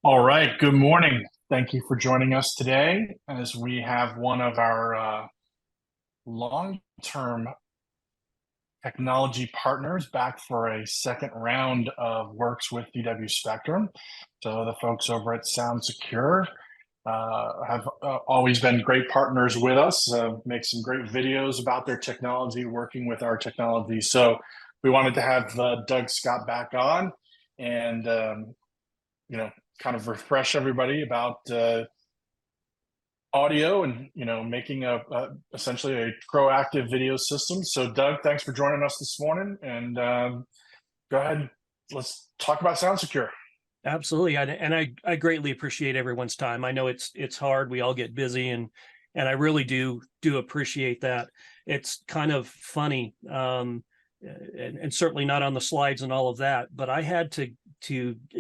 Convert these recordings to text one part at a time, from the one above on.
All right, good morning. Thank you for joining us today as we have one of our long-term technology partners back for a second round of works with DW Spectrum. So the folks over at SoundSecure have always been great partners with us, make some great videos about their technology, working with our technology. So we wanted to have Doug Scott back on and kind of refresh everybody about audio and making a essentially a proactive video system. So Doug, thanks for joining us this morning, and go ahead, let's talk about SoundSecure. Absolutely. I greatly appreciate everyone's time. I know it's hard. We all get busy, and I really do appreciate that. It's kind of funny, and certainly not on the slides and all of that, but I had to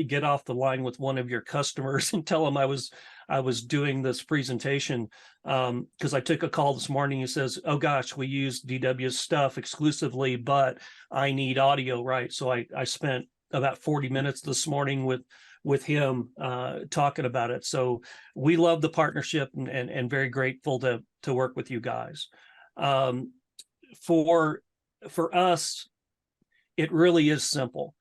get off the line with one of your customers and tell him I was doing this presentation, because I took a call this morning. He says, "Oh gosh, we use DW's stuff exclusively, but I need audio," right? So I spent about 40 minutes this morning with him talking about it. So we love the partnership and very grateful to work with you guys. For us, it really is simple.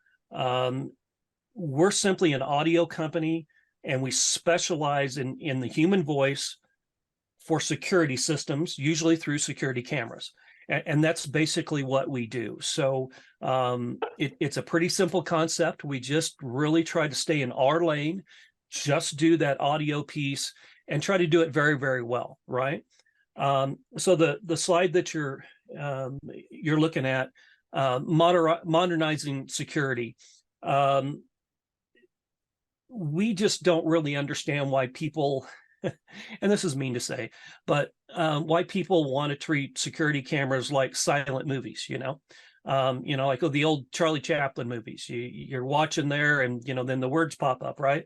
We're simply an audio company, and we specialize in the human voice for security systems, usually through security cameras. And that's basically what we do. So it's a pretty simple concept. We just really try to stay in our lane, just do that audio piece, and try to do it very, very well, right? So the slide that you're looking at, modernizing security. We just don't really understand why people, and this is mean to say, but why people want to treat security cameras like silent movies, like the old Charlie Chaplin movies. You're watching there, and then the words pop up, right?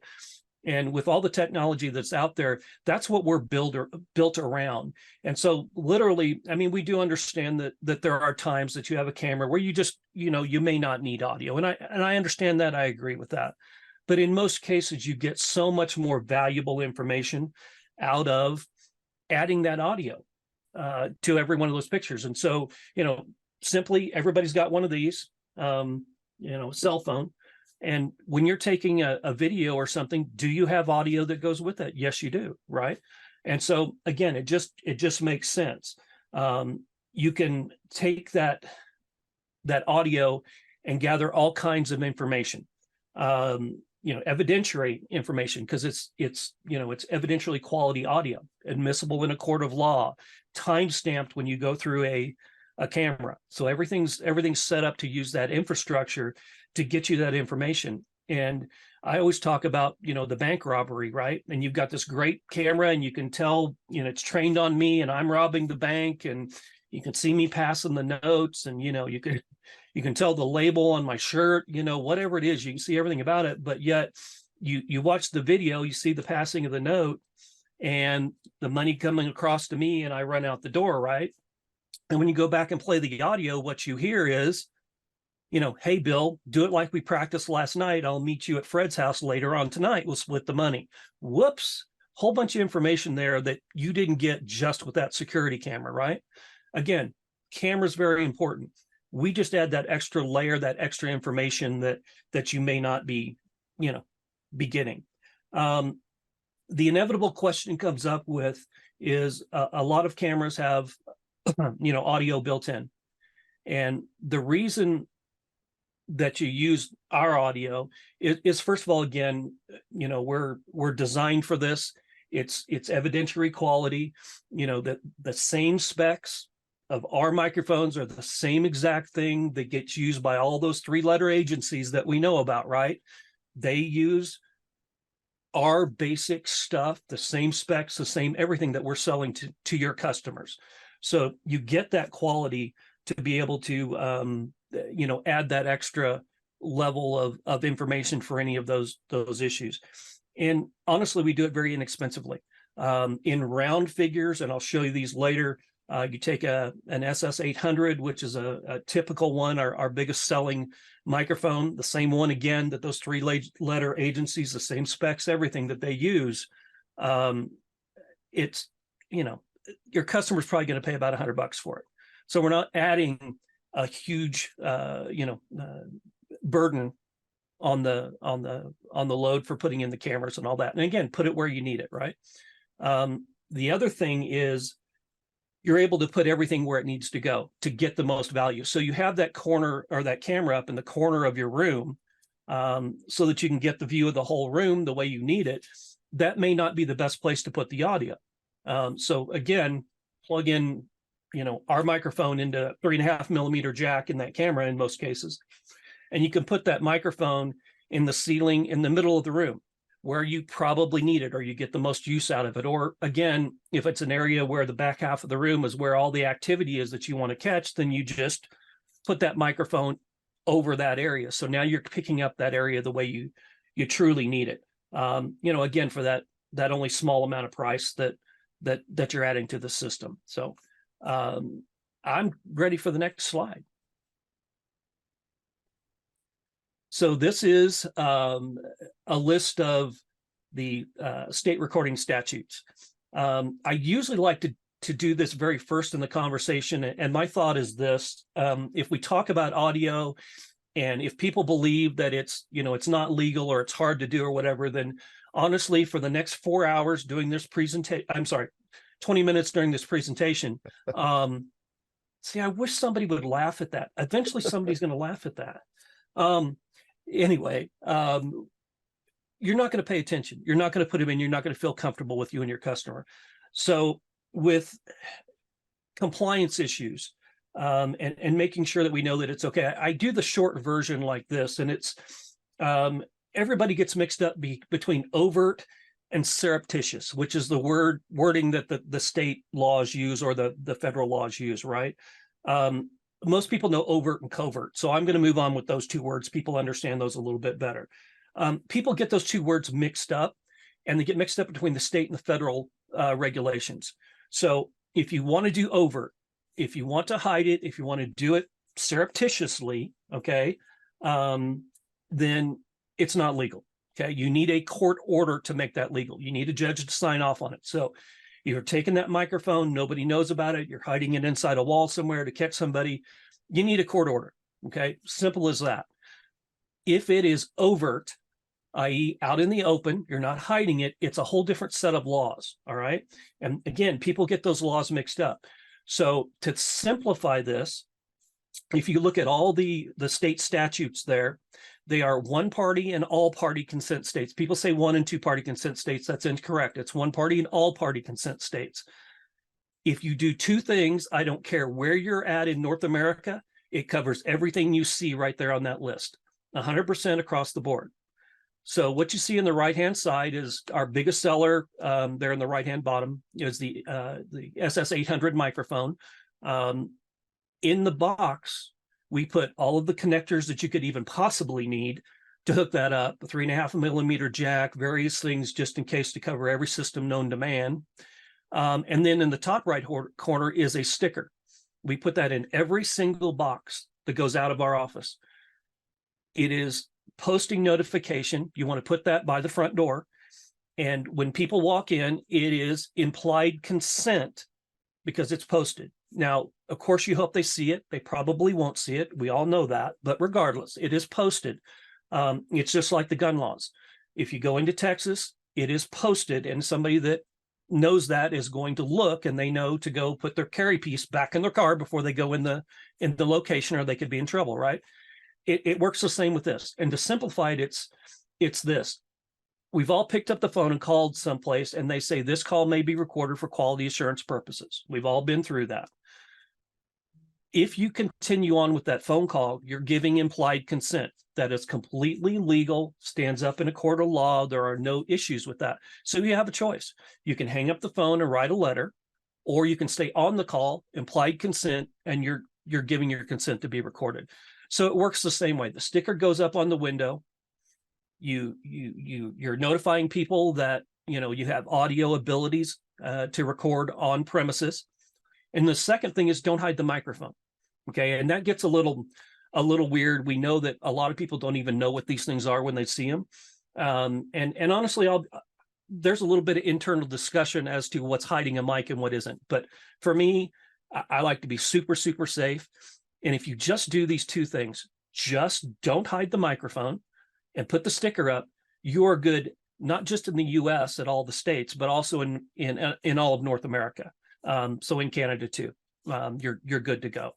And with all the technology that's out there, that's what we're built around. And so literally, I mean, we do understand that there are times that you have a camera where you just, you may not need audio. And I understand that. I agree with that. But in most cases, you get so much more valuable information out of adding that audio to every one of those pictures. And so, simply everybody's got one of these, cell phone. And when you're taking a video or something, do you have audio that goes with it? Yes, you do, right? And so again, it just makes sense. You can take that audio and gather all kinds of information. Evidentiary information, because it's evidentially quality audio, admissible in a court of law, time stamped when you go through a camera. So everything's set up to use that infrastructure to get you that information. And I always talk about, the bank robbery, right? And you've got this great camera, and you can tell, it's trained on me, and I'm robbing the bank, and you can see me passing the notes, and you can tell the label on my shirt, whatever it is, you can see everything about it. But yet you watch the video, you see the passing of the note and the money coming across to me, and I run out the door, right? And when you go back and play the audio, what you hear is, "Hey, Bill, do it like we practiced last night. I'll meet you at Fred's house later on tonight. We'll split the money." Whoops, whole bunch of information there that you didn't get just with that security camera, right? Again, camera's very important. We just add that extra layer, that extra information that you may not be, getting. The inevitable question comes up with is a lot of cameras have, audio built in. And the reason that you use our audio is first of all, again, we're designed for this. It's evidentiary quality, the same specs of our microphones are the same exact thing that gets used by all those 3-letter agencies that we know about, right? They use our basic stuff, the same specs, the same everything that we're selling to your customers. So you get that quality to be able to, add that extra level of information for any of those issues. And honestly, we do it very inexpensively. In round figures, and I'll show you these later, You take an SS800, which is a typical one, our biggest selling microphone, the same one again that those three-letter agencies, the same specs, everything that they use. It's, you know, your customer's probably going to pay about $100 for it. So we're not adding a huge, burden on the load for putting in the cameras and all that. And again, put it where you need it, right? The other thing is you're able to put everything where it needs to go to get the most value. So you have that corner or that camera up in the corner of your room, so that you can get the view of the whole room the way you need it. That may not be the best place to put the audio. So again, plug in, our microphone into 3.5 millimeter jack in that camera in most cases. And you can put that microphone in the ceiling in the middle of the room where you probably need it, or you get the most use out of it. Or again, if it's an area where the back half of the room is where all the activity is that you want to catch, then you just put that microphone over that area. So now you're picking up that area the way you truly need it. Again, for that only small amount of price that you're adding to the system. So I'm ready for the next slide. So this is a list of the state recording statutes. I usually like to do this very first in the conversation, and my thought is this: if we talk about audio, and if people believe that it's not legal or it's hard to do or whatever, then honestly, for the next 4 hours doing this presentation, 20 minutes during this presentation, see, I wish somebody would laugh at that. Eventually, somebody's going to laugh at that. Anyway, you're not going to pay attention. You're not going to put them in. You're not going to feel comfortable with you and your customer. So with compliance issues, and making sure that we know that it's okay, I do the short version like this, and it's everybody gets mixed up between overt and surreptitious, which is the wording that the state laws use or the federal laws use, right? Most people know overt and covert. So I'm going to move on with those two words. People understand those a little bit better. People get those two words mixed up, and they get mixed up between the state and the federal regulations. So if you want to do overt, if you want to hide it, if you want to do it surreptitiously, okay, then it's not legal. Okay, you need a court order to make that legal. You need a judge to sign off on it. So you're taking that microphone, nobody knows about it, you're hiding it inside a wall somewhere to catch somebody, you need a court order, okay? Simple as that. If it is overt, i.e. out in the open, you're not hiding it, it's a whole different set of laws, all right? And again, people get those laws mixed up. So to simplify this, if you look at all the state statutes there, they are one party and all party consent states. People say one and two party consent states. That's incorrect. It's one party and all party consent states. If you do two things, I don't care where you're at in North America, it covers everything you see right there on that list, 100% across the board. So what you see in the right-hand side is our biggest seller there in the right-hand bottom is the SS800 microphone. In the box, we put all of the connectors that you could even possibly need to hook that up, a 3.5 millimeter jack, various things just in case to cover every system known to man. And then in the top right corner is a sticker. We put that in every single box that goes out of our office. It is posting notification. You want to put that by the front door. And when people walk in, it is implied consent because it's posted. Now, of course, you hope they see it. They probably won't see it. We all know that. But regardless, it is posted. It's just like the gun laws. If you go into Texas, it is posted, and somebody that knows that is going to look, and they know to go put their carry piece back in their car before they go in the location, or they could be in trouble, right? It works the same with this. And to simplify it, it's this. We've all picked up the phone and called someplace, and they say this call may be recorded for quality assurance purposes. We've all been through that. If you continue on with that phone call, you're giving implied consent. That is completely legal, stands up in a court of law. There are no issues with that. So you have a choice. You can hang up the phone and write a letter, or you can stay on the call, implied consent, and you're giving your consent to be recorded. So it works the same way. The sticker goes up on the window. You're notifying people that you have audio abilities to record on premises. And the second thing is don't hide the microphone. Okay, and that gets a little weird. We know that a lot of people don't even know what these things are when they see them. And honestly, there's a little bit of internal discussion as to what's hiding a mic and what isn't. But for me, I like to be super, super safe. And if you just do these two things, just don't hide the microphone and put the sticker up, you're good, not just in the US at all the states, but also in all of North America. So in Canada too, you're good to go.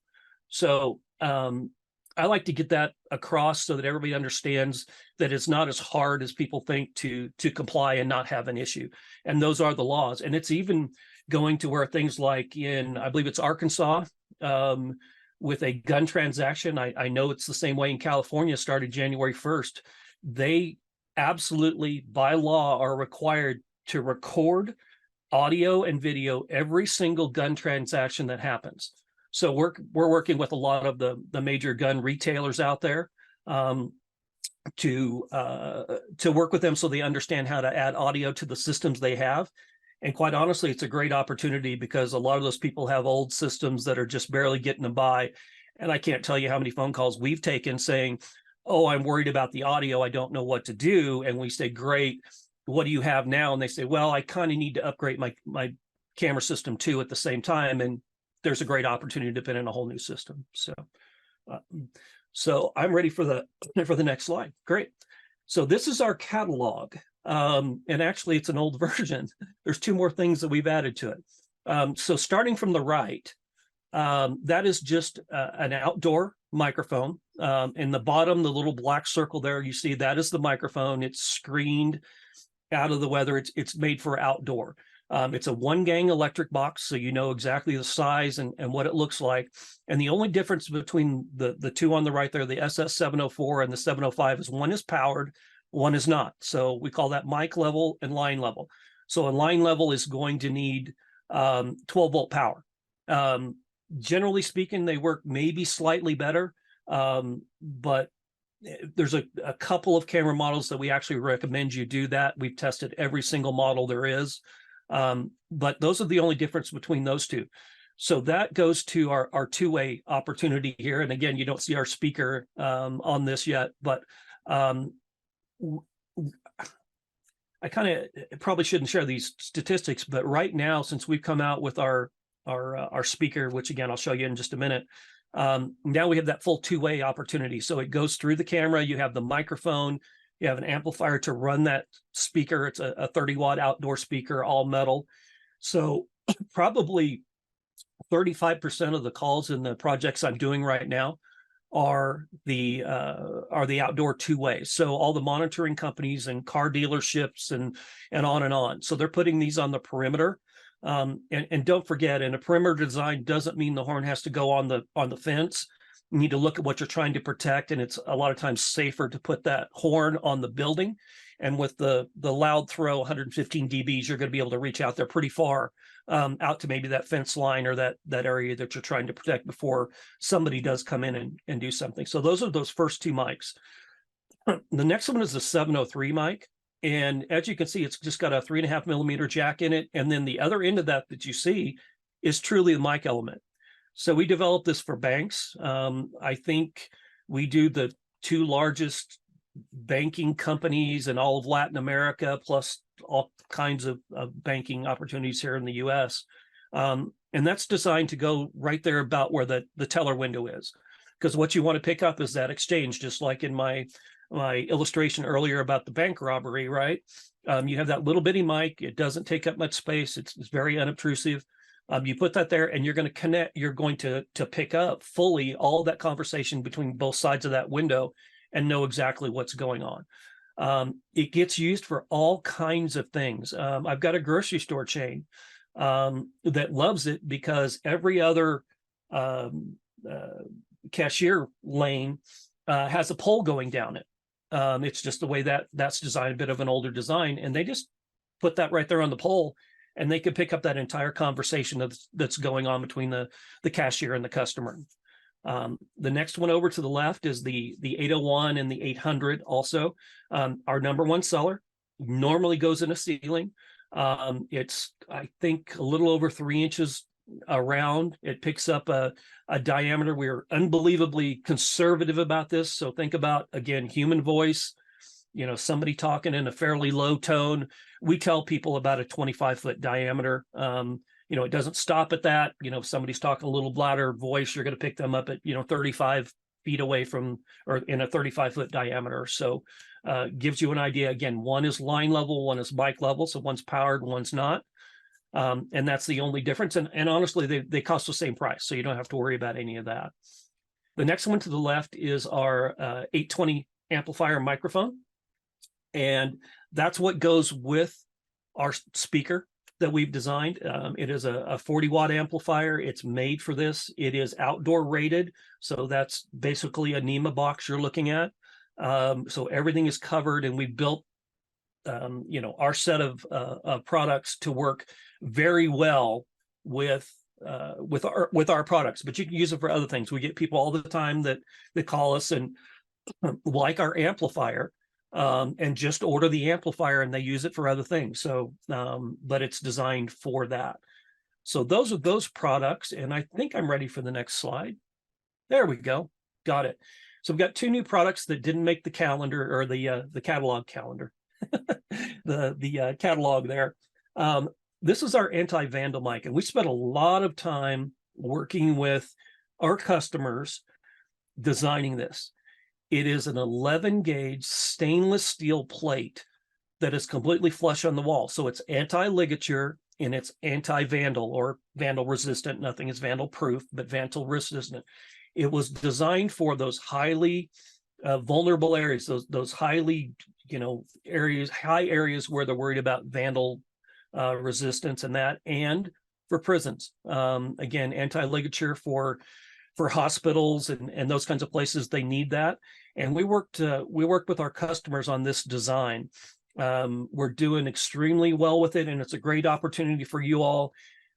So I like to get that across so that everybody understands that it's not as hard as people think to comply and not have an issue. And those are the laws. And it's even going to where things like in, I believe it's Arkansas, with a gun transaction, I know it's the same way in California, started January 1st. They absolutely, by law, are required to record audio and video every single gun transaction that happens. So we're working with a lot of the major gun retailers out there to work with them so they understand how to add audio to the systems they have. And quite honestly, it's a great opportunity because a lot of those people have old systems that are just barely getting them by. And I can't tell you how many phone calls we've taken saying, oh, I'm worried about the audio. I don't know what to do. And we say, great, what do you have now? And they say, well, I kind of need to upgrade my camera system too at the same time. And there's a great opportunity to put in a whole new system. So I'm ready for the next slide. Great. So this is our catalog. And actually it's an old version. There's two more things that we've added to it. So starting from the right, that is just an outdoor microphone. In the bottom, the little black circle there, you see that is the microphone. It's screened out of the weather. It's made for outdoor. It's a 1-gang electric box, so you know exactly the size and what it looks like. And the only difference between the two on the right there, the SS704 and the 705, is one is powered, one is not. So we call that mic level and line level. So a line level is going to need 12-volt power. Generally speaking, they work maybe slightly better, but there's a couple of camera models that we actually recommend you do that. We've tested every single model there is. But those are the only difference between those two. So that goes to our two-way opportunity here. And again, you don't see our speaker on this yet, but I kind of probably shouldn't share these statistics, but right now, since we've come out with our speaker, which again, I'll show you in just a minute, now we have that full two-way opportunity. So it goes through the camera, you have the microphone, you have an amplifier to run that speaker. It's a 30-watt outdoor speaker, all metal. So probably 35% of the calls in the projects I'm doing right now are the outdoor two-way. So all the monitoring companies and car dealerships and on and on. So they're putting these on the perimeter. And don't forget, in a perimeter design doesn't mean the horn has to go on the fence. You need to look at what you're trying to protect, and it's a lot of times safer to put that horn on the building. And with the loud throw 115 dBs, you're going to be able to reach out there pretty far, out to maybe that fence line or that area that you're trying to protect before somebody does come in and do something. So those are those first two mics. The next one is the 703 mic. And as you can see, it's just got a 3.5 millimeter jack in it. And then the other end of that you see is truly the mic element. So we developed this for banks. I think we do the two largest banking companies in all of Latin America, plus all kinds of banking opportunities here in the US. And that's designed to go right there about where the teller window is. Because what you want to pick up is that exchange, just like in my illustration earlier about the bank robbery, right? You have that little bitty mic. It doesn't take up much space. It's very unobtrusive. You put that there and you're going to connect, you're going to pick up fully all that conversation between both sides of that window and know exactly what's going on. It gets used for all kinds of things. I've got a grocery store chain that loves it because every other cashier lane has a pole going down it. It's just the way that's designed, a bit of an older design, and they just put that right there on the pole, and they can pick up that entire conversation that's going on between the cashier and the customer. The next one over to the left is the 801 and the 800 also. Our number one seller normally goes in a ceiling. It's, I think, a little over 3 inches around. It picks up a diameter. We're unbelievably conservative about this. So think about, again, human voice, somebody talking in a fairly low tone. We tell people about a 25-foot diameter. It doesn't stop at that. If somebody's talking a little louder voice, you're going to pick them up at, 35 feet away from, or in a 35-foot diameter. So gives you an idea. Again, one is line level, one is mic level. So one's powered, one's not. And that's the only difference. And honestly, they cost the same price. So you don't have to worry about any of that. The next one to the left is our 820 amplifier microphone. And that's what goes with our speaker that we've designed. It is a 40-watt amplifier. It's made for this. It is outdoor rated. So that's basically a NEMA box you're looking at. So everything is covered, and we built our set of products to work very well with our products, but you can use it for other things. We get people all the time that call us and like our amplifier, and just order the amplifier and they use it for other things. So, but it's designed for that. So those are those products, and I think I'm ready for the next slide. There we go. Got it. So we've got two new products that didn't make the calendar, or the catalog calendar. the catalog there. This is our anti-vandal mic, and we spent a lot of time working with our customers designing this. It is an 11-gauge stainless steel plate that is completely flush on the wall. So it's anti-ligature and it's anti-vandal, or vandal resistant. Nothing is vandal proof, but vandal resistant. It was designed for those highly vulnerable areas, those highly, high areas where they're worried about vandal resistance and for prisons. Again, anti-ligature for hospitals and those kinds of places, they need that. And we worked with our customers on this design. We're doing extremely well with it, and it's a great opportunity for you all.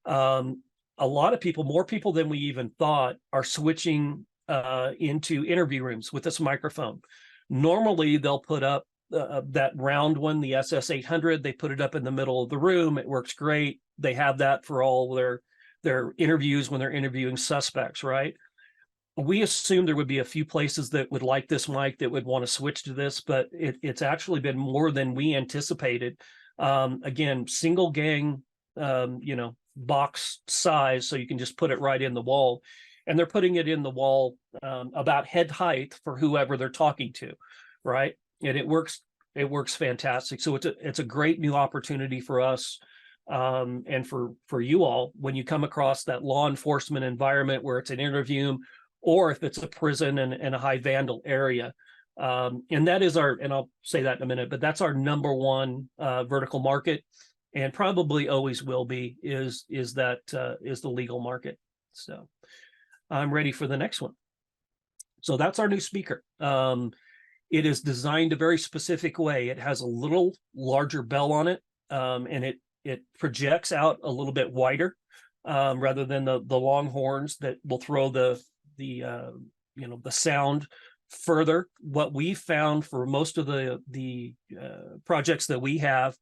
A lot of people, more people than we even thought, are switching into interview rooms with this microphone. Normally, they'll put up that round one, the SS800. They put it up in the middle of the room. It works great. They have that for all their interviews when they're interviewing suspects, right? We assumed there would be a few places that would like this mic, that would want to switch to this, but it's actually been more than we anticipated. Again, single gang, box size, so you can just put it right in the wall. And they're putting it in the wall about head height for whoever they're talking to, right? And it works fantastic. So it's a great new opportunity for us, and for you all when you come across that law enforcement environment where it's an interview, or if it's a prison and a high vandal area. And that is and I'll say that in a minute, but that's our number one vertical market, and probably always will be, is the legal market. So I'm ready for the next one. So that's our new speaker. It is designed a very specific way. It has a little larger bell on it, and it projects out a little bit wider, rather than the long horns that will throw the sound further. What we found for most of the projects that we have,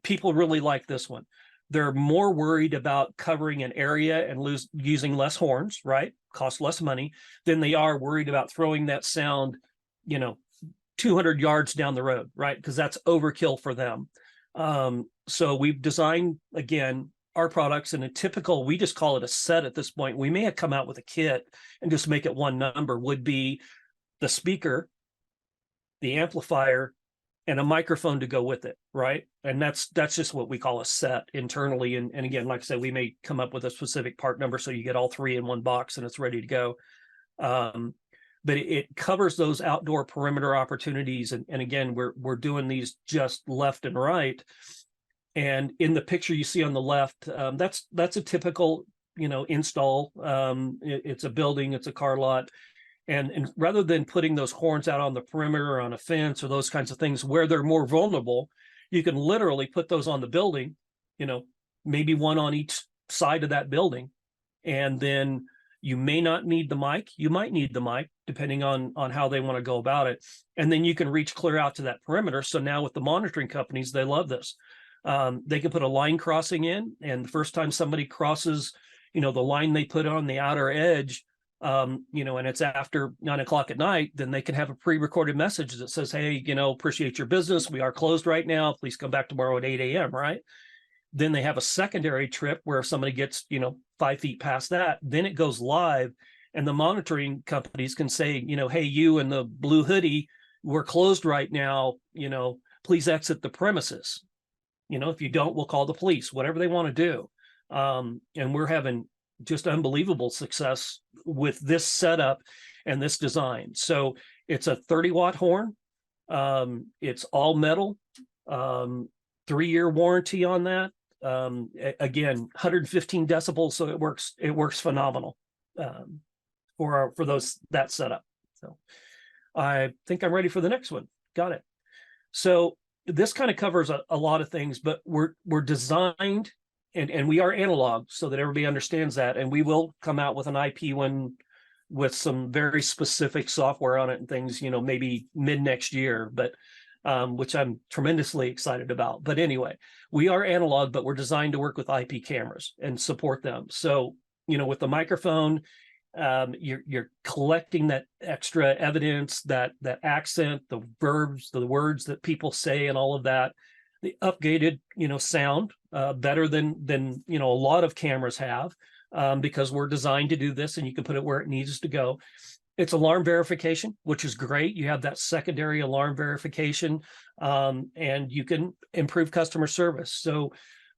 people really like this one. They're more worried about covering an area and using less horns, right? Cost less money, than they are worried about throwing that sound, 200 yards down the road, right? Because that's overkill for them. So we've designed, again, our products in a typical, we just call it a set at this point. We may have come out with a kit and just make it one number, would be the speaker, the amplifier, and a microphone to go with it, right? And that's just what we call a set internally. And again, like I said, we may come up with a specific part number so you get all three in one box and it's ready to go. But it covers those outdoor perimeter opportunities. And again, we're doing these just left and right. And in the picture you see on the left, that's a typical, install. It's a building, it's a car lot. And rather than putting those horns out on the perimeter or on a fence or those kinds of things where they're more vulnerable, you can literally put those on the building, maybe one on each side of that building. And then you may not need the mic. You might need the mic, depending on how they want to go about it. And then you can reach clear out to that perimeter. So now with the monitoring companies, they love this. They can put a line crossing in, and the first time somebody crosses, the line they put on the outer edge, and it's after 9 o'clock at night, then they can have a pre-recorded message that says, hey, appreciate your business. We are closed right now. Please come back tomorrow at 8 a.m. Right. Then they have a secondary trip where if somebody gets, 5 feet past that, then it goes live. And the monitoring companies can say, hey, you in the blue hoodie, we're closed right now. Please exit the premises. If you don't, we'll call the police, whatever they want to do. And we're having just unbelievable success with this setup and this design. So it's a 30-watt horn. It's all metal, 3-year warranty on that. Again, 115 decibels. So it works phenomenal, for that setup. So I think I'm ready for the next one. Got it. So this kind of covers a lot of things, but we're designed and we are analog so that everybody understands that. And we will come out with an IP one with some very specific software on it and things, maybe mid next year, but which I'm tremendously excited about. But anyway, we are analog, but we're designed to work with IP cameras and support them. So, with the microphone, you're collecting that extra evidence, that accent, the verbs, the words that people say, and all of that. The upgraded, sound, better than a lot of cameras have, because we're designed to do this, and you can put it where it needs to go. It's alarm verification, which is great. You have that secondary alarm verification, and you can improve customer service. So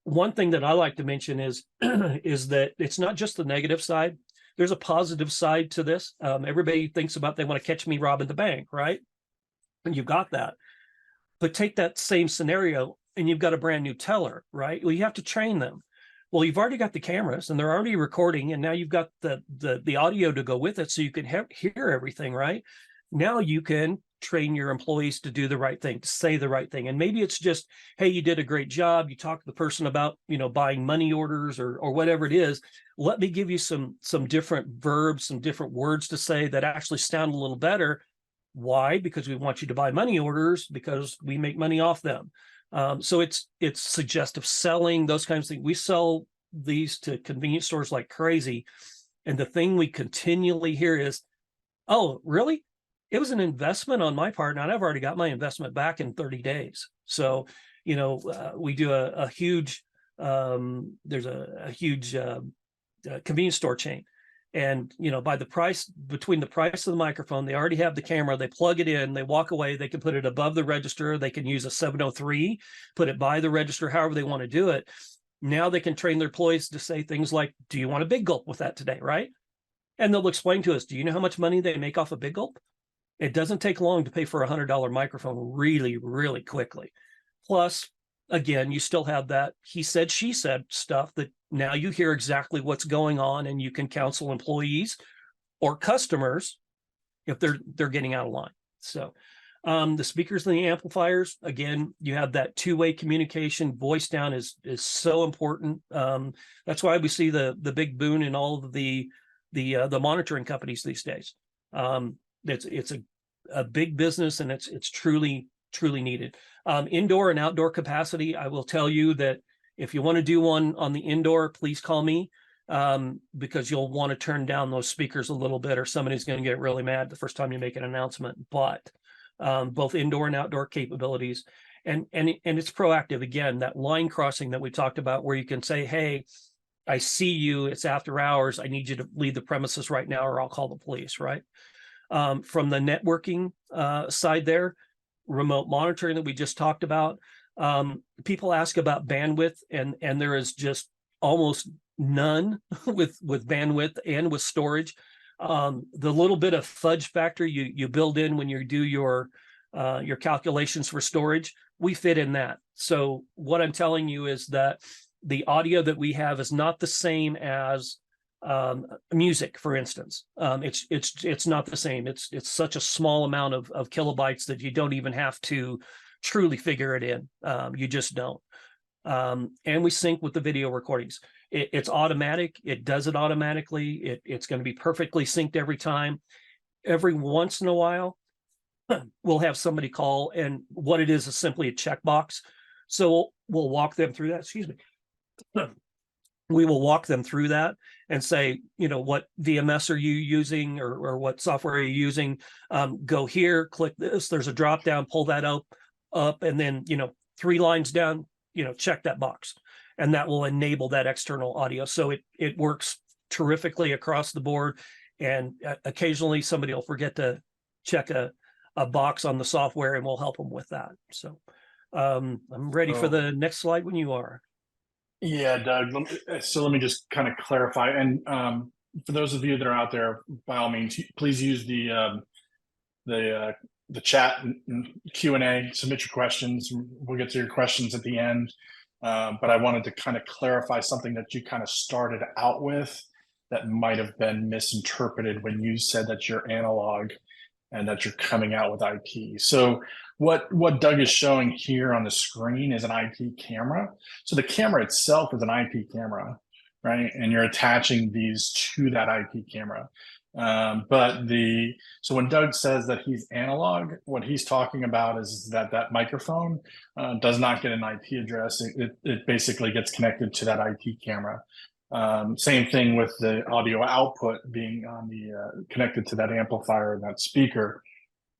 one thing that I like to mention is that it's not just the negative side. There's a positive side to this. Everybody thinks about they want to catch me robbing the bank, right? And you've got that. But take that same scenario and you've got a brand new teller, right? Well, you have to train them. Well, you've already got the cameras and they're already recording, and now you've got the audio to go with it, so you can hear everything, right? Now you can train your employees to do the right thing, to say the right thing. And maybe it's just, hey, you did a great job. You talked to the person about, buying money orders or whatever it is. Let me give you some different verbs, some different words to say that actually sound a little better. Why? Because we want you to buy money orders because we make money off them. So it's suggestive selling, those kinds of things. We sell these to convenience stores like crazy. And the thing we continually hear is, oh, really? It was an investment on my part, and I've already got my investment back in 30 days. So, we do a huge, there's a huge convenience store chain. And, by between the price of the microphone, they already have the camera, they plug it in, they walk away, they can put it above the register, they can use a 703, put it by the register, however they want to do it. Now they can train their employees to say things like, do you want a big gulp with that today, right? And they'll explain to us, do you know how much money they make off a big gulp? It doesn't take long to pay for a $100 microphone really, really quickly. Plus, again, you still have that he said, she said stuff that now you hear exactly what's going on, and you can counsel employees or customers if they're getting out of line. So the speakers and the amplifiers, again, you have that two-way communication. Voice down is so important. That's why we see the big boon in all of the monitoring companies these days. It's a big business, and it's truly needed. Indoor and outdoor capacity, I will tell you that if you want to do one on the indoor, please call me, because you'll want to turn down those speakers a little bit, or somebody's going to get really mad the first time you make an announcement. But both indoor and outdoor capabilities, and it's proactive. Again, that line crossing that we talked about, where you can say, hey, I see you, it's after hours, I need you to leave the premises right now, or I'll call the police, right? From the networking side there, remote monitoring that we just talked about, people ask about bandwidth, and there is just almost none with bandwidth and with storage. The little bit of fudge factor you build in when you do your calculations for storage, we fit in that. So what I'm telling you is that the audio that we have is not the same as music, for instance. It's not the same. It's such a small amount of kilobytes that you don't even have to truly figure it in. You just don't. And we sync with the video recordings. It's automatic. It does it automatically. It's going to be perfectly synced every time. Every once in a while, we'll have somebody call, and what it is simply a checkbox. So we'll walk them through that. Excuse me. we will walk them through that and say, what VMS are you using, or what software are you using? Go here, click this. There's a drop down, pull that up, and then 3 lines down, check that box, and that will enable that external audio. So it works terrifically across the board. And occasionally somebody will forget to check a box on the software, and we'll help them with that. So I'm ready for the next slide when you are. Yeah, Doug. Let me just kind of clarify. And for those of you that are out there, by all means, please use the chat and Q&A. Submit your questions. We'll get to your questions at the end. But I wanted to kind of clarify something that you kind of started out with that might have been misinterpreted when you said that you're analog and that you're coming out with IP. So what Doug is showing here on the screen is an IP camera. So the camera itself is an IP camera, right? And you're attaching these to that IP camera. So when Doug says that he's analog, what he's talking about is that microphone does not get an IP address. It basically gets connected to that IP camera. Same thing with the audio output being on connected to that amplifier and that speaker.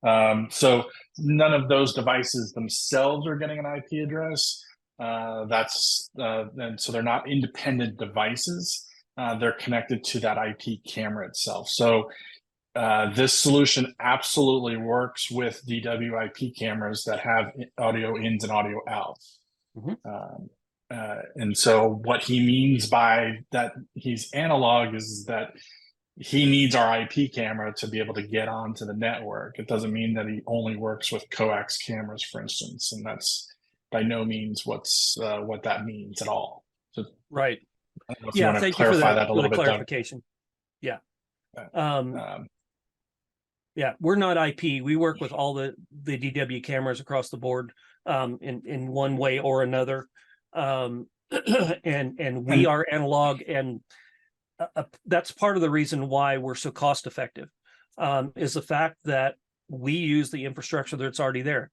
So none of those devices themselves are getting an IP address. And so they're not independent devices. They're connected to that IP camera itself. So this solution absolutely works with DW IP cameras that have audio ins and audio outs. Mm-hmm. And so what he means by that he's analog is that he needs our IP camera to be able to get onto the network. It doesn't mean that he only works with coax cameras, for instance, and that's by no means what that means at all. So, right. Yeah, thank you for that a little bit, clarification. Doug. Yeah. Yeah, we're not IP. We work with all the DW cameras across the board in one way or another. And we are analog, and that's part of the reason why we're so cost effective, is the fact that we use the infrastructure that's already there.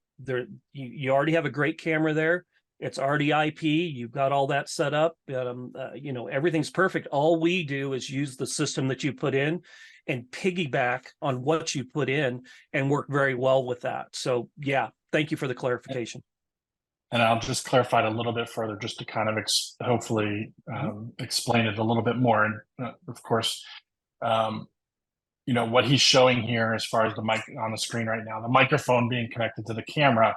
You already have a great camera there. It's already IP. You've got all that set up. Everything's perfect. All we do is use the system that you put in and piggyback on what you put in and work very well with that. So yeah, thank you for the clarification. And I'll just clarify it a little bit further, just to kind of hopefully explain it a little bit more. And of course, what he's showing here as far as the mic on the screen right now, the microphone being connected to the camera.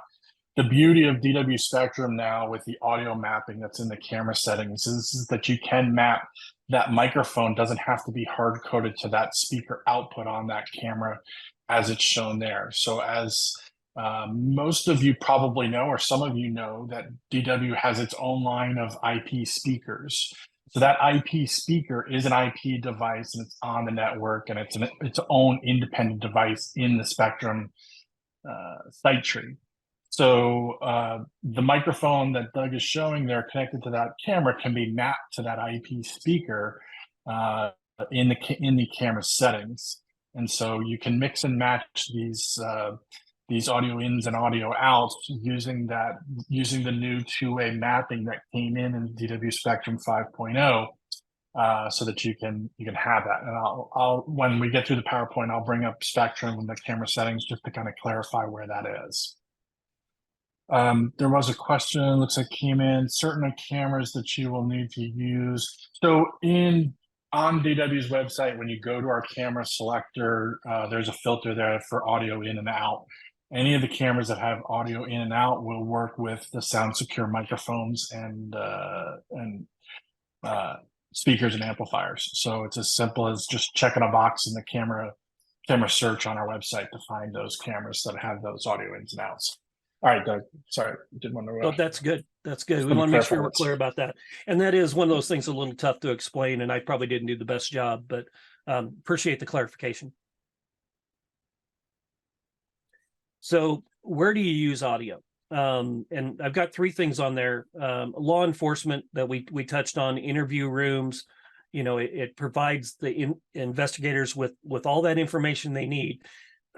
The beauty of DW Spectrum now with the audio mapping that's in the camera settings is that you can map that microphone. Doesn't have to be hard coded to that speaker output on that camera as it's shown there. So as most of you probably know, or some of you know, that DW has its own line of IP speakers. So that IP speaker is an IP device, and it's on the network, and it's its own independent device in the Spectrum site tree. So the microphone that Doug is showing there connected to that camera can be mapped to that IP speaker in the camera settings. And so you can mix and match these audio ins and audio outs using the new two-way mapping that came in DW Spectrum 5.0, so that you can have that. And I'll when we get through the PowerPoint, I'll bring up Spectrum and the camera settings just to kind of clarify where that is. There was a question, looks like came in, certain cameras that you will need to use. So on DW's website, when you go to our camera selector, there's a filter there for audio in and out. Any of the cameras that have audio in and out will work with the SoundSecure microphones and speakers and amplifiers. So it's as simple as just checking a box in the camera search on our website to find those cameras that have those audio ins and outs. All right, Doug. Sorry, didn't want to. Oh, that's good. That's good. We want to make sure we're clear about that. And that is one of those things a little tough to explain, and I probably didn't do the best job, but appreciate the clarification. So where do you use audio? And I've got 3 things on there. Law enforcement that we touched on, interview rooms. It provides the investigators with all that information they need.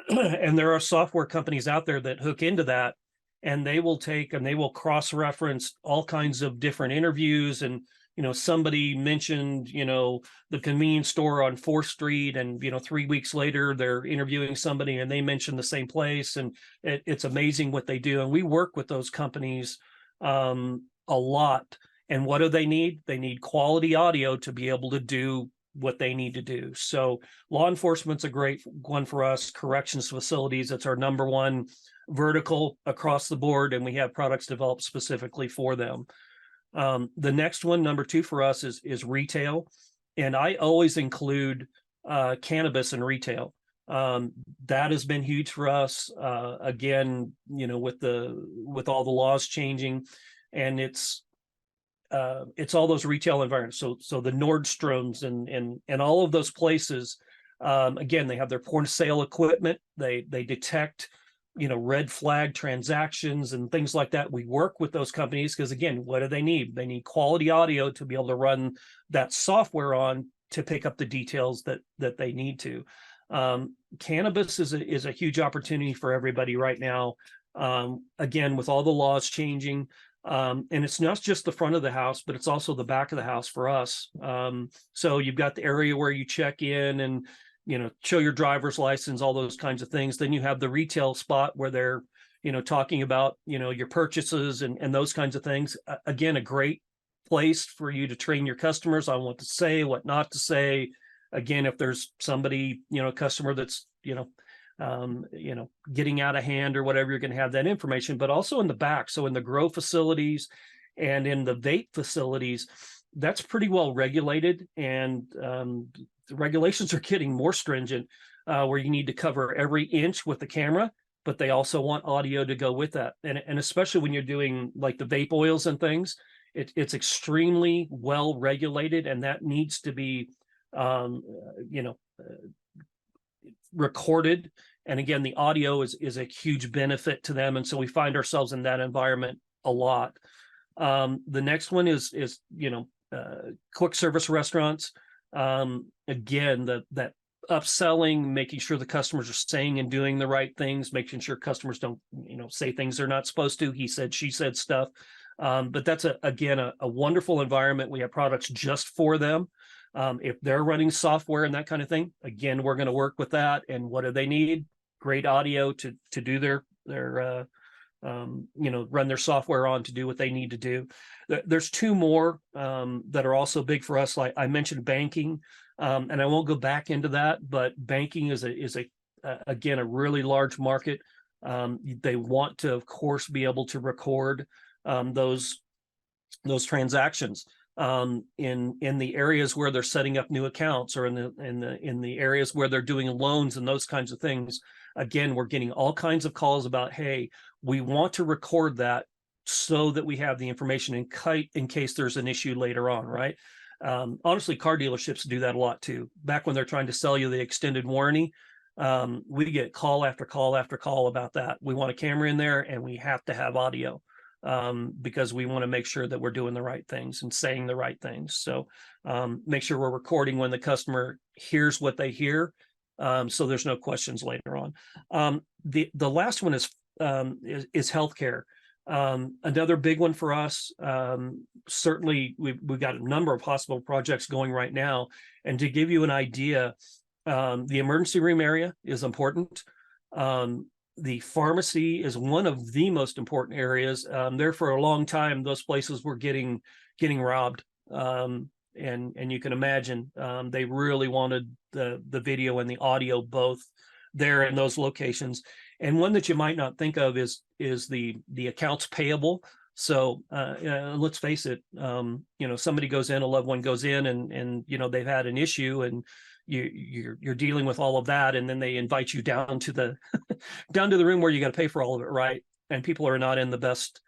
And there are software companies out there that hook into that, and they will take and they will cross-reference all kinds of different interviews and somebody mentioned, the convenience store on 4th Street, and 3 weeks later they're interviewing somebody and they mentioned the same place, and it's amazing what they do. And we work with those companies a lot. And what do they need? They need quality audio to be able to do what they need to do. So law enforcement's a great one for us. Corrections facilities, that's our number one vertical across the board, and we have products developed specifically for them. The next one, number two for us, is retail, and I always include cannabis in retail. That has been huge for us. Again, with all the laws changing, and it's all those retail environments. So the Nordstroms and all of those places. Again, they have their point of sale equipment. They detect red flag transactions and things like that. We work with those companies because, again, what do they need? They need quality audio to be able to run that software on to pick up the details that they need to. Cannabis is a huge opportunity for everybody right now. Again, with all the laws changing, and it's not just the front of the house, but it's also the back of the house for us. So you've got the area where you check in and show your driver's license, all those kinds of things. Then you have the retail spot where they're, talking about, your purchases and those kinds of things. Again, a great place for you to train your customers on what to say, what not to say. Again, if there's somebody, a customer that's, getting out of hand or whatever, you're going to have that information. But also in the back, so in the grow facilities and in the vape facilities, that's pretty well regulated, and the regulations are getting more stringent, where you need to cover every inch with the camera, but they also want audio to go with that. And especially when you're doing like the vape oils and things, it's extremely well regulated, and that needs to be, recorded. And again, the audio is a huge benefit to them. And so we find ourselves in that environment a lot. The next one is quick service restaurants. Again, that upselling, making sure the customers are saying and doing the right things, making sure customers don't, say things they're not supposed to. He said, she said stuff. But that's again a wonderful environment. We have products just for them. If they're running software and that kind of thing, again, we're going to work with that. And what do they need? Great audio to do their run their software on, to do what they need to do. There's two more that are also big for us. Like I mentioned, banking, and I won't go back into that, but banking is again a really large market. They want to, of course, be able to record those transactions in the areas where they're setting up new accounts, or in the areas where they're doing loans and those kinds of things. Again, we're getting all kinds of calls about, hey, we want to record that so that we have the information in case there's an issue later on, right? Honestly, car dealerships do that a lot too. Back when they're trying to sell you the extended warranty, we get call after call after call about that. We want a camera in there, and we have to have audio, because we want to make sure that we're doing the right things and saying the right things. So make sure we're recording when the customer hears what they hear, so there's no questions later on. The last one is healthcare. Another big one for us. Certainly, we've got a number of hospital projects going right now. And to give you an idea, the emergency room area is important. The pharmacy is one of the most important areas. There for a long time, those places were getting robbed. And you can imagine, they really wanted the video and the audio both there in those locations. And one that you might not think of is the accounts payable. So let's face it, somebody goes in, a loved one goes in, and they've had an issue, and you're dealing with all of that, and then they invite you down to the room where you got to pay for all of it, right? And people are not in the best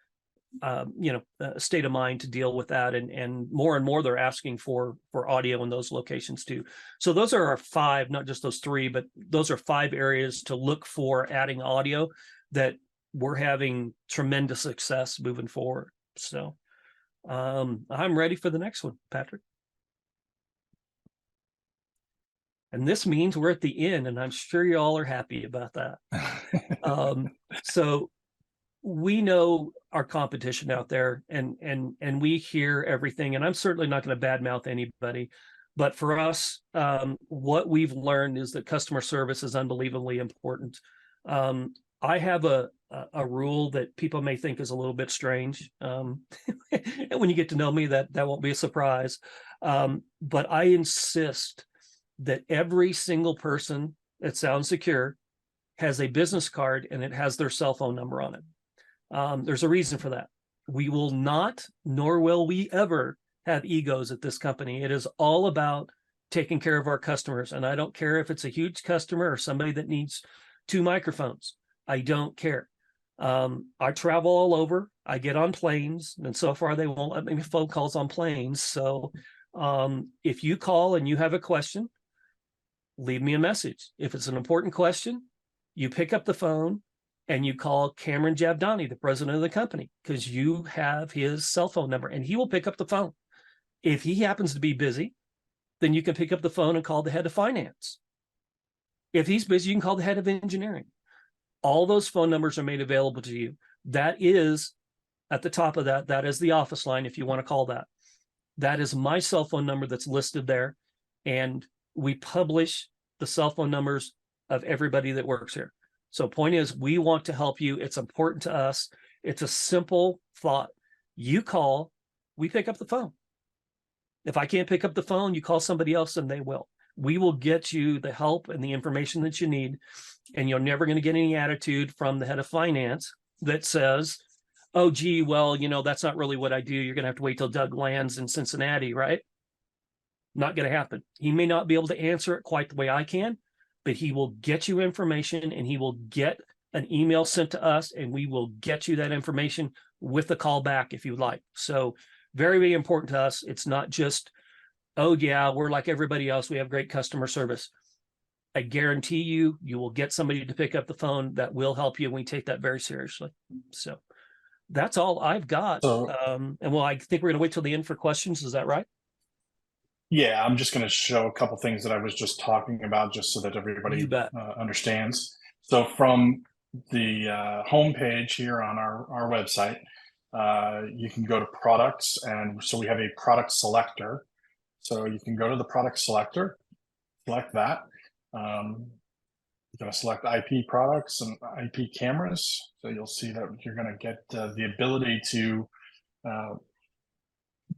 state of mind to deal with that, and more they're asking for audio in those locations too. So those are our 5, not just those 3, but those are 5 areas to look for adding audio that we're having tremendous success moving forward. So I'm ready for the next one, Patrick. And this means we're at the end, and I'm sure you all are happy about that. So we know our competition out there, and we hear everything, and I'm certainly not going to badmouth anybody, but for us, what we've learned is that customer service is unbelievably important. I have a rule that people may think is a little bit strange. And when you get to know me, that won't be a surprise. But I insist that every single person at SoundSecure has a business card and it has their cell phone number on it. There's a reason for that. We will not, nor will we ever have egos at this company. It is all about taking care of our customers. And I don't care if it's a huge customer or somebody that needs 2 microphones. I don't care. I travel all over. I get on planes, and so far they won't let me make phone calls on planes. So if you call and you have a question, leave me a message. If it's an important question, you pick up the phone and you call Cameron Javdani, the president of the company, because you have his cell phone number and he will pick up the phone. If he happens to be busy, then you can pick up the phone and call the head of finance. If he's busy, you can call the head of engineering. All those phone numbers are made available to you. That is at the top of that. That is the office line, if you want to call that. That is my cell phone number that's listed there. And we publish the cell phone numbers of everybody that works here. So point is, we want to help you. It's important to us. It's a simple thought. You call, we pick up the phone. If I can't pick up the phone, you call somebody else and they will. We will get you the help and the information that you need. And you're never going to get any attitude from the head of finance that says, oh, gee, well, that's not really what I do. You're going to have to wait till Doug lands in Cincinnati, right? Not going to happen. He may not be able to answer it quite the way I can, but he will get you information and he will get an email sent to us and we will get you that information with a call back if you like. So very, very important to us. It's not just, oh, yeah, we're like everybody else. We have great customer service. I guarantee you, you will get somebody to pick up the phone that will help you. And we take that very seriously. So that's all I've got. So, and well, I think we're going to wait till the end for questions. Is that right? yeah, I'm just going to show a couple things that I was just talking about, just so that everybody You bet. understands. So from the homepage here on our website, you can go to products, and so we have a product selector. So you can go to the product selector, select that. You're going to select IP products and IP cameras. So you'll see that you're going to get the ability to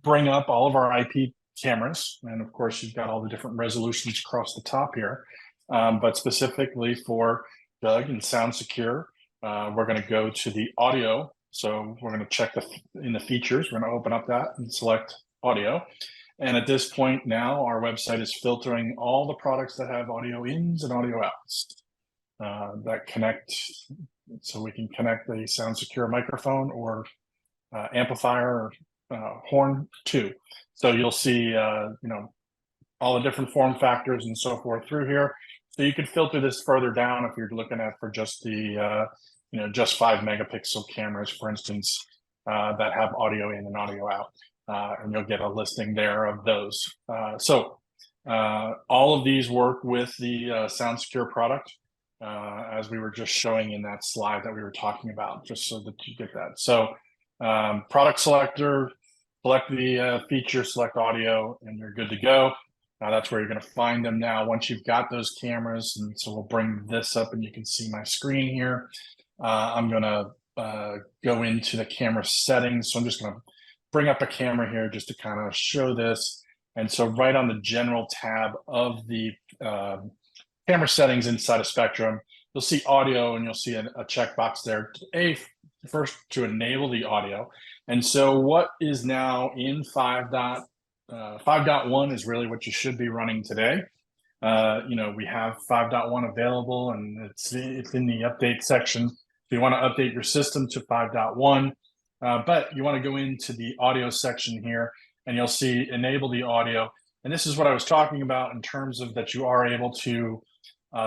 bring up all of our IP cameras. And of course, you've got all the different resolutions across the top here. But specifically for Doug and SoundSecure, we're going to go to the audio. So we're going to check in the features. We're going to open up that and select audio. And at this point now, our website is filtering all the products that have audio ins and audio outs that connect. So we can connect the SoundSecure microphone or amplifier or horn too. So you'll see, all the different form factors and so forth through here. So you could filter this further down if you're looking at for just the, just 5 megapixel cameras, for instance, that have audio in and audio out. And you'll get a listing there of those. So all of these work with the SoundSecure product, as we were just showing in that slide that we were talking about, just so that you get that. So product selector, select the feature, select audio, and you're good to go. That's where you're going to find them now once you've got those cameras. And so we'll bring this up and you can see my screen here. I'm going to go into the camera settings. So I'm just going to bring up a camera here just to kind of show this. And so right on the general tab of the camera settings inside of Spectrum, you'll see audio and you'll see a checkbox there. First to enable the audio. And so what is now in 5.1 is really what you should be running today. We have 5.1 available and it's in the update section. If you want to update your system to 5.1, but you want to go into the audio section here and you'll see enable the audio. And this is what I was talking about in terms of that you are able to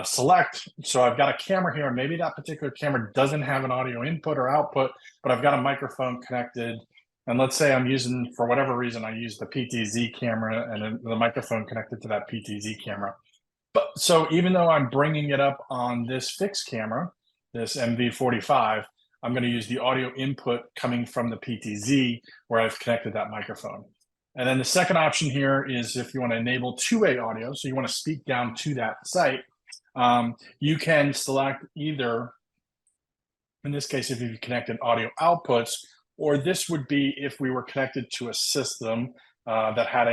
select. So I've got a camera here. Maybe that particular camera doesn't have an audio input or output, but I've got a microphone connected. And let's say I'm using, for whatever reason, I use the PTZ camera and the microphone connected to that PTZ camera. But so even though I'm bringing it up on this fixed camera, this MV45, I'm going to use the audio input coming from the PTZ where I've connected that microphone. And then the second option here is if you want to enable two-way audio, so you want to speak down to that site, you can select either, in this case, if you've connected audio outputs, or this would be if we were connected to a system that had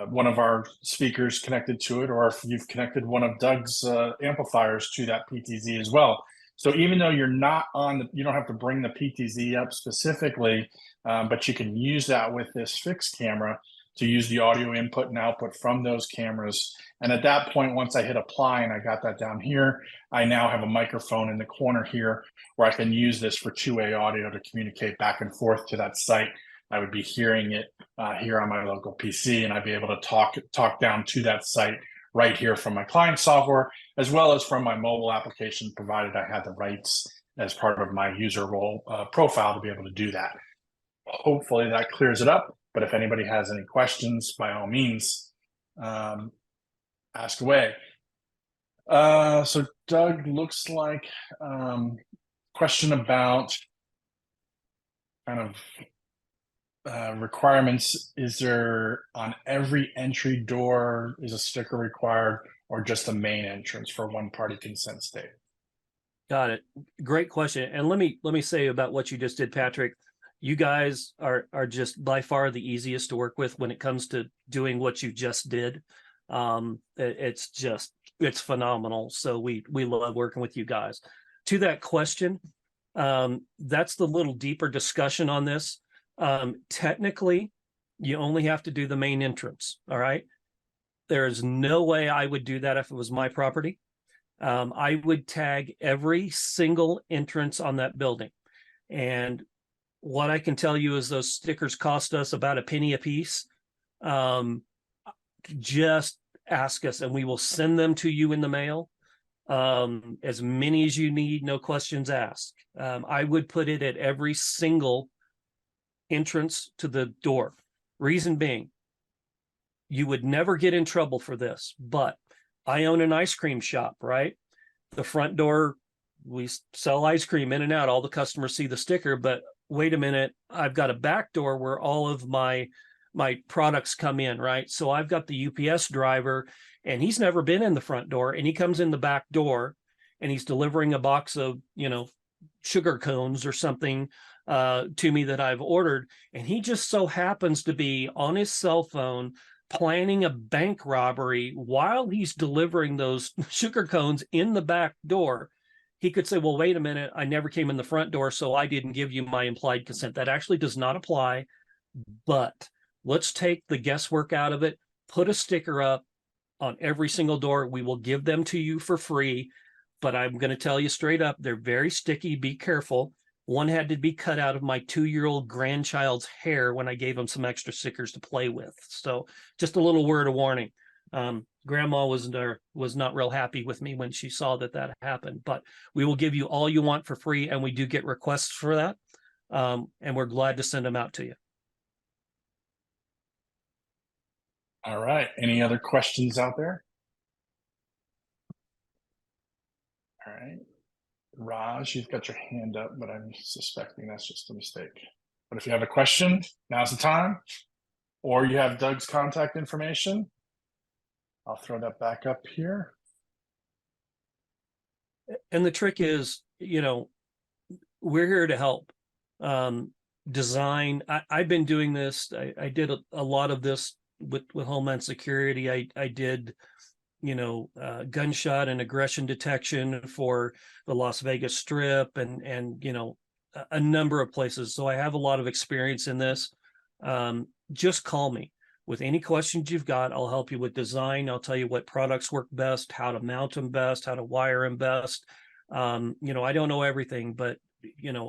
one of our speakers connected to it, or if you've connected one of Doug's amplifiers to that PTZ as well. So even though you're not you don't have to bring the PTZ up specifically, but you can use that with this fixed camera to use the audio input and output from those cameras. And at that point, once I hit apply and I got that down here, I now have a microphone in the corner here where I can use this for two-way audio to communicate back and forth to that site. I would be hearing it here on my local PC, and I'd be able to talk down to that site right here from my client software, as well as from my mobile application, provided I had the rights as part of my user role profile to be able to do that. Hopefully that clears it up, but if anybody has any questions, by all means, ask away. So Doug, looks like question about kind of requirements. Is there on every entry door is a sticker required, or just the main entrance for one party consent state? Got it. Great question. And let me say about what you just did, Patrick. You guys are just by far the easiest to work with when it comes to doing what you just did. It's phenomenal. So we love working with you guys. To that question, that's the little deeper discussion on this. Technically, you only have to do the main entrance. All right. There is no way I would do that if it was my property. I would tag every single entrance on that building. And what I can tell you is those stickers cost us about a penny a piece. Just ask us and we will send them to you in the mail. As many as you need, no questions asked. I would put it at every single entrance to the door. Reason being, you would never get in trouble for this, but I own an ice cream shop, right? The front door, we sell ice cream in and out. All the customers see the sticker, but wait a minute, I've got a back door where all of my products come in, right? So I've got the UPS driver and he's never been in the front door, and he comes in the back door and he's delivering a box of, sugar cones or something to me that I've ordered. And he just so happens to be on his cell phone planning a bank robbery while he's delivering those sugar cones in the back door. He could say, well, wait a minute, I never came in the front door, so I didn't give you my implied consent. That actually does not apply, but let's take the guesswork out of it. Put a sticker up on every single door. We will give them to you for free, but I'm going to tell you straight up, they're very sticky. Be careful. One had to be cut out of my 2-year-old grandchild's hair when I gave him some extra stickers to play with. So just a little word of warning. Grandma was not real happy with me when she saw that happened, but we will give you all you want for free. And we do get requests for that. And we're glad to send them out to you. All right. Any other questions out there? All right. Raj, you've got your hand up, but I'm suspecting that's just a mistake. But if you have a question, now's the time. Or you have Doug's contact information, I'll throw that back up here. And the trick is, we're here to help. Design. I've been doing this. I did a lot of this with Homeland Security. I did, gunshot and aggression detection for the Las Vegas Strip and a number of places. So I have a lot of experience in this. Just call me with any questions you've got. I'll help you with design. I'll tell you what products work best, how to mount them best, how to wire them best. I don't know everything, but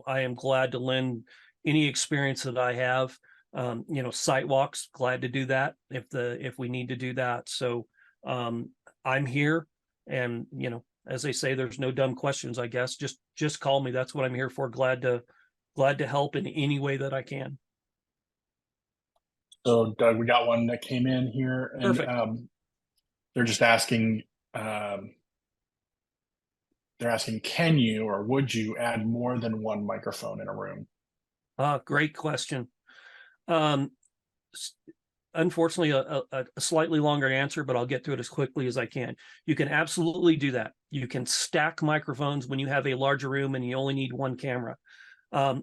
I am glad to lend any experience that I have. Site walks, glad to do that if we need to do that. So I'm here, and as they say, there's no dumb questions, I guess. Just call me. That's what I'm here for. Glad to help in any way that I can. So Doug, we got one that came in here, and Perfect. they're just asking, they're asking, can you or would you add more than one microphone in a room? Great question. Um, Unfortunately, a slightly longer answer, but I'll get to it as quickly as I can. You can absolutely do that. You can stack microphones when you have a larger room and you only need one camera.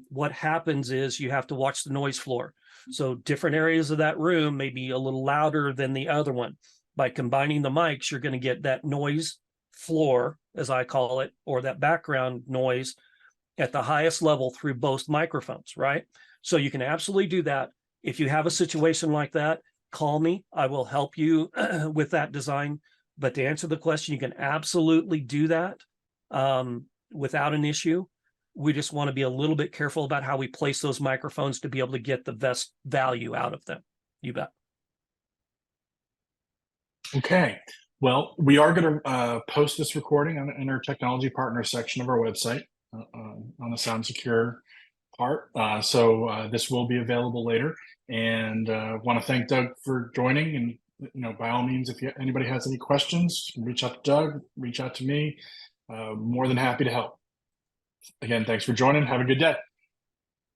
What happens is you have to watch the noise floor. So different areas of that room may be a little louder than the other one. By combining the mics, you're going to get that noise floor, as I call it, or that background noise at the highest level through both microphones, right? So you can absolutely do that. If you have a situation like that, call me. I will help you with that design. But to answer the question, you can absolutely do that without an issue. We just want to be a little bit careful about how we place those microphones to be able to get the best value out of them. You bet. Okay. Well, we are going to post this recording in our technology partner section of our website on the SoundSecure part. So this will be available later. And want to thank Doug for joining. And by all means, if anybody has any questions, reach out to Doug, reach out to me. More than happy to help. Again, thanks for joining. Have a good day.